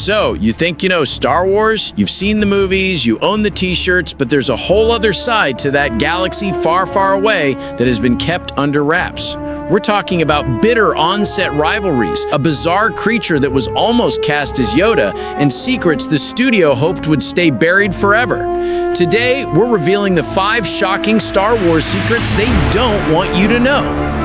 So, you think you know Star Wars? You've seen the movies, you own the t-shirts, but there's a whole other side to that galaxy far, far away that has been kept under wraps. We're talking about bitter on-set rivalries, a bizarre creature that was almost cast as Yoda, and secrets the studio hoped would stay buried forever. Today, we're revealing the 5 shocking Star Wars secrets they don't want you to know.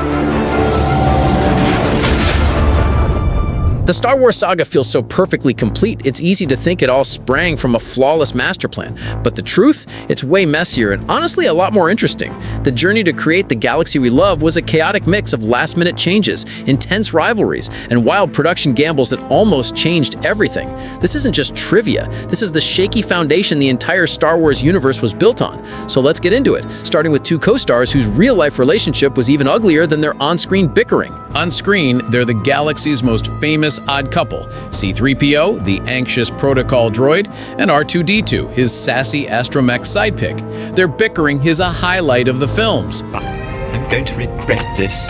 The Star Wars saga feels so perfectly complete, it's easy to think it all sprang from a flawless master plan. But the truth? It's way messier and honestly a lot more interesting. The journey to create the galaxy we love was a chaotic mix of last-minute changes, intense rivalries, and wild production gambles that almost changed everything. This isn't just trivia. This is the shaky foundation the entire Star Wars universe was built on. So let's get into it, starting with 2 co-stars whose real-life relationship was even uglier than their on-screen bickering. On screen, they're the galaxy's most famous odd couple, C-3PO, the anxious protocol droid, and R2-D2, his sassy astromech sidekick. Their bickering is a highlight of the films. I'm going to regret this.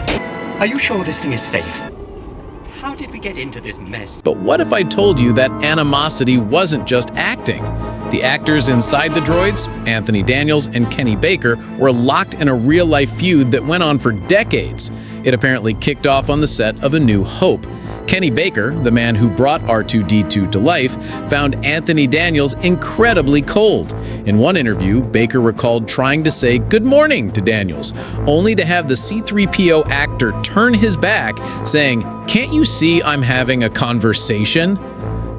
Are you sure this thing is safe? How did we get into this mess? But what if I told you that animosity wasn't just acting? The actors inside the droids, Anthony Daniels and Kenny Baker, were locked in a real-life feud that went on for decades. It apparently kicked off on the set of A New Hope. Kenny Baker, the man who brought R2-D2 to life, found Anthony Daniels incredibly cold. In one interview, Baker recalled trying to say good morning to Daniels, only to have the C-3PO actor turn his back, saying, "Can't you see I'm having a conversation?"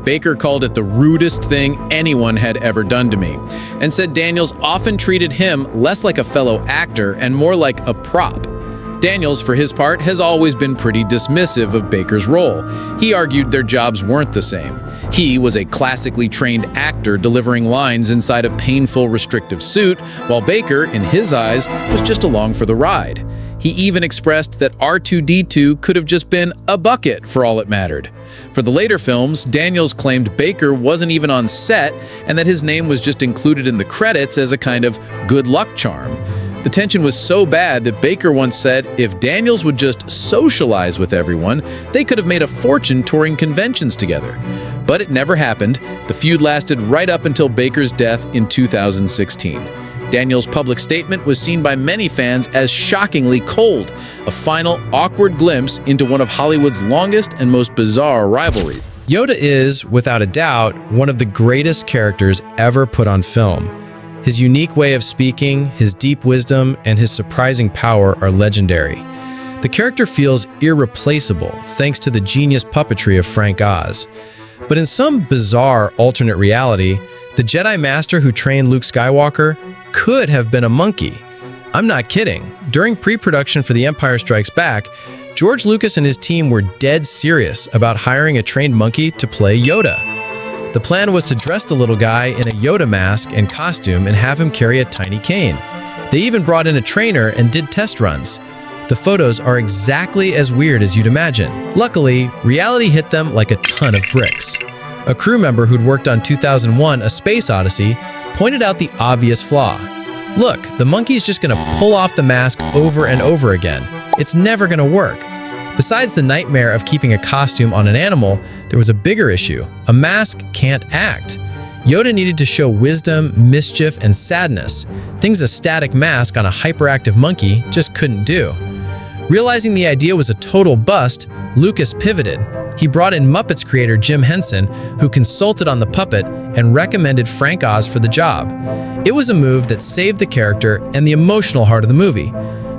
Baker called it the rudest thing anyone had ever done to me, and said Daniels often treated him less like a fellow actor and more like a prop. Daniels, for his part, has always been pretty dismissive of Baker's role. He argued their jobs weren't the same. He was a classically trained actor delivering lines inside a painful, restrictive suit, while Baker, in his eyes, was just along for the ride. He even expressed that R2-D2 could have just been a bucket for all it mattered. For the later films, Daniels claimed Baker wasn't even on set and that his name was just included in the credits as a kind of good luck charm. The tension was so bad that Baker once said if Daniels would just socialize with everyone, they could have made a fortune touring conventions together. But it never happened. The feud lasted right up until Baker's death in 2016. Daniels' public statement was seen by many fans as shockingly cold, a final, awkward glimpse into one of Hollywood's longest and most bizarre rivalries. Yoda is, without a doubt, one of the greatest characters ever put on film. His unique way of speaking, his deep wisdom, and his surprising power are legendary. The character feels irreplaceable thanks to the genius puppetry of Frank Oz. But in some bizarre alternate reality, the Jedi Master who trained Luke Skywalker could have been a monkey. I'm not kidding. During pre-production for The Empire Strikes Back, George Lucas and his team were dead serious about hiring a trained monkey to play Yoda. The plan was to dress the little guy in a Yoda mask and costume and have him carry a tiny cane. They even brought in a trainer and did test runs. The photos are exactly as weird as you'd imagine. Luckily, reality hit them like a ton of bricks. A crew member who'd worked on 2001: A Space Odyssey pointed out the obvious flaw. Look, the monkey's just gonna pull off the mask over and over again. It's never gonna work. Besides the nightmare of keeping a costume on an animal, there was a bigger issue. A mask can't act. Yoda needed to show wisdom, mischief, and sadness, things a static mask on a hyperactive monkey just couldn't do. Realizing the idea was a total bust, Lucas pivoted. He brought in Muppets creator Jim Henson, who consulted on the puppet and recommended Frank Oz for the job. It was a move that saved the character and the emotional heart of the movie.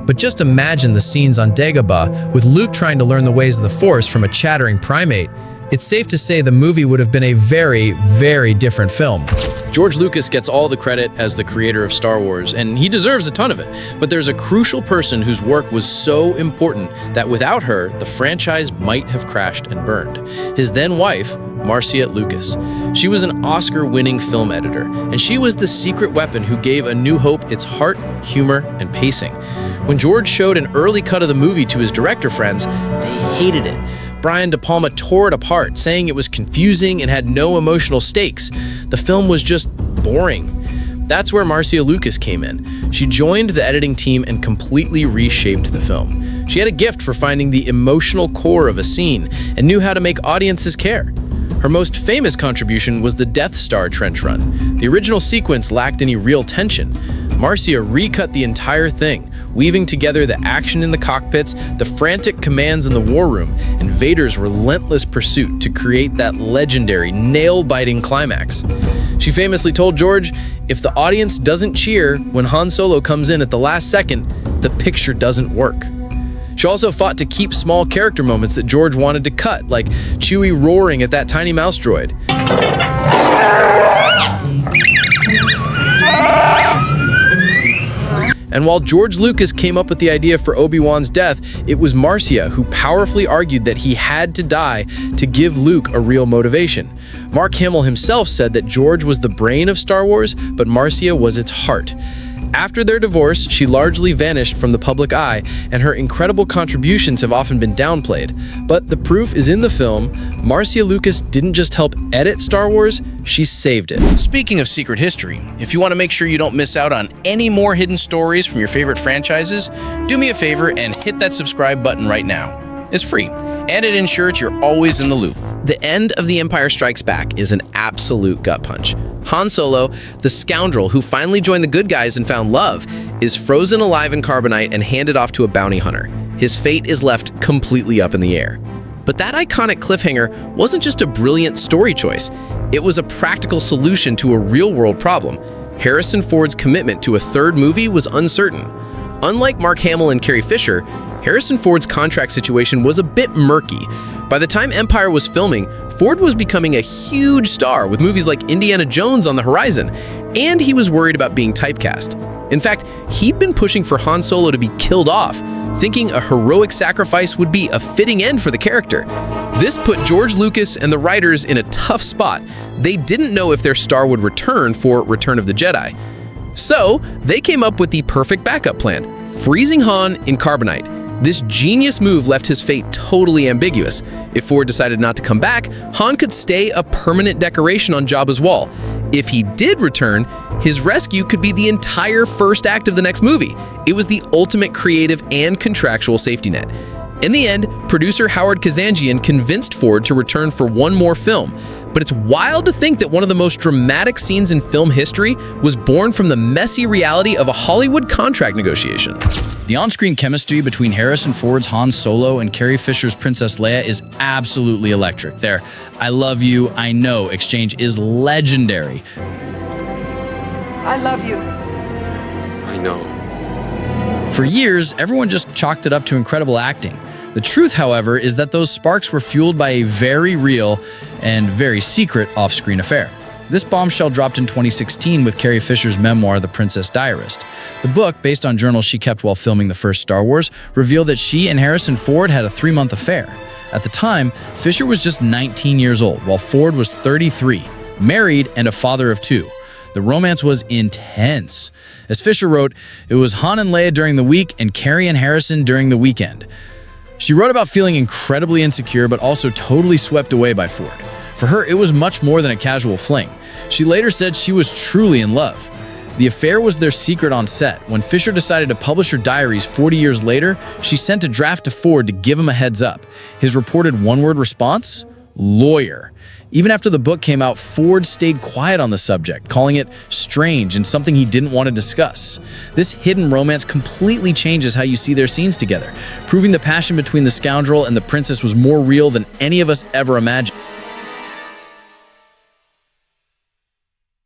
But just imagine the scenes on Dagobah with Luke trying to learn the ways of the Force from a chattering primate. It's safe to say the movie would have been a very, very different film. George Lucas gets all the credit as the creator of Star Wars, and he deserves a ton of it. But there's a crucial person whose work was so important that without her, the franchise might have crashed and burned. His then wife, Marcia Lucas. She was an Oscar-winning film editor, and she was the secret weapon who gave A New Hope its heart, humor, and pacing. When George showed an early cut of the movie to his director friends, they hated it. Brian De Palma tore it apart, saying it was confusing and had no emotional stakes. The film was just boring. That's where Marcia Lucas came in. She joined the editing team and completely reshaped the film. She had a gift for finding the emotional core of a scene and knew how to make audiences care. Her most famous contribution was the Death Star trench run. The original sequence lacked any real tension. Marcia recut the entire thing, weaving together the action in the cockpits, the frantic commands in the war room, and Vader's relentless pursuit to create that legendary, nail-biting climax. She famously told George, "If the audience doesn't cheer when Han Solo comes in at the last second, the picture doesn't work." She also fought to keep small character moments that George wanted to cut, like Chewie roaring at that tiny mouse droid. And while George Lucas came up with the idea for Obi-Wan's death, it was Marcia who powerfully argued that he had to die to give Luke a real motivation. Mark Hamill himself said that George was the brain of Star Wars, but Marcia was its heart. After their divorce, she largely vanished from the public eye, and her incredible contributions have often been downplayed. But the proof is in the film. Marcia Lucas didn't just help edit Star Wars, she saved it. Speaking of secret history, if you want to make sure you don't miss out on any more hidden stories from your favorite franchises, do me a favor and hit that subscribe button right now. It's free, and it ensures you're always in the loop. The end of The Empire Strikes Back is an absolute gut punch. Han Solo, the scoundrel who finally joined the good guys and found love, is frozen alive in carbonite and handed off to a bounty hunter. His fate is left completely up in the air. But that iconic cliffhanger wasn't just a brilliant story choice. It was a practical solution to a real-world problem. Harrison Ford's commitment to a third movie was uncertain. Unlike Mark Hamill and Carrie Fisher, Harrison Ford's contract situation was a bit murky. By the time Empire was filming, Ford was becoming a huge star with movies like Indiana Jones on the horizon, and he was worried about being typecast. In fact, he'd been pushing for Han Solo to be killed off, thinking a heroic sacrifice would be a fitting end for the character. This put George Lucas and the writers in a tough spot. They didn't know if their star would return for Return of the Jedi. So, they came up with the perfect backup plan, freezing Han in carbonite. This genius move left his fate totally ambiguous. If Ford decided not to come back, Han could stay a permanent decoration on Jabba's wall. If he did return, his rescue could be the entire first act of the next movie. It was the ultimate creative and contractual safety net. In the end, producer Howard Kazanjian convinced Ford to return for one more film. But it's wild to think that one of the most dramatic scenes in film history was born from the messy reality of a Hollywood contract negotiation. The on-screen chemistry between Harrison Ford's Han Solo and Carrie Fisher's Princess Leia is absolutely electric. Their "I love you, I know" exchange is legendary. I love you. I know. For years, everyone just chalked it up to incredible acting. The truth, however, is that those sparks were fueled by a very real and very secret off-screen affair. This bombshell dropped in 2016 with Carrie Fisher's memoir, The Princess Diarist. The book, based on journals she kept while filming the first Star Wars, revealed that she and Harrison Ford had a 3-month affair. At the time, Fisher was just 19 years old, while Ford was 33, married and a father of 2. The romance was intense. As Fisher wrote, it was Han and Leia during the week and Carrie and Harrison during the weekend. She wrote about feeling incredibly insecure, but also totally swept away by Ford. For her, it was much more than a casual fling. She later said she was truly in love. The affair was their secret on set. When Fisher decided to publish her diaries 40 years later, she sent a draft to Ford to give him a heads up. His reported one-word response? Lawyer. Even after the book came out, Ford stayed quiet on the subject, calling it strange and something he didn't want to discuss. This hidden romance completely changes how you see their scenes together, proving the passion between the scoundrel and the princess was more real than any of us ever imagined.